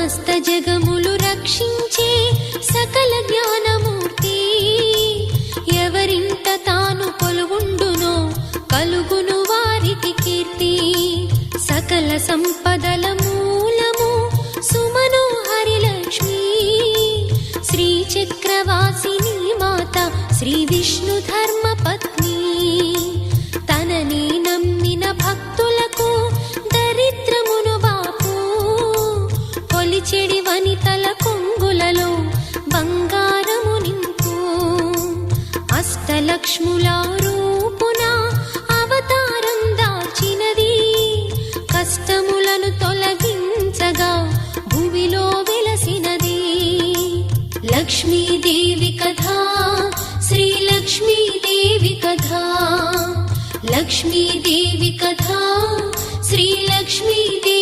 సమస్త జగములు రక్షించే సకల జ్ఞానమూర్తి ఎవరింట తాను కొలువుండునో కలుగును వారికి కీర్తి సకల సంపదల మూలము సుమనోహరి లక్ష్మి శ్రీ చక్రవాసిని మాత శ్రీ విష్ణు ధర్మ పత్ని తనని నమ్మిన భక్తులకు దరిద్రమును బాపు కొలిచెడి వనితల కొంగులలో బంగారము నింపు అష్టలక్ష్ముల రూపున అవతారం దాల్చినది కష్టములను తొలగించగా భూమిలో వెలసినది లక్ష్మీదేవి కథా శ్రీ లక్ష్మీదేవి కథా లక్ష్మీదేవి కథా శ్రీ లక్ష్మీదేవి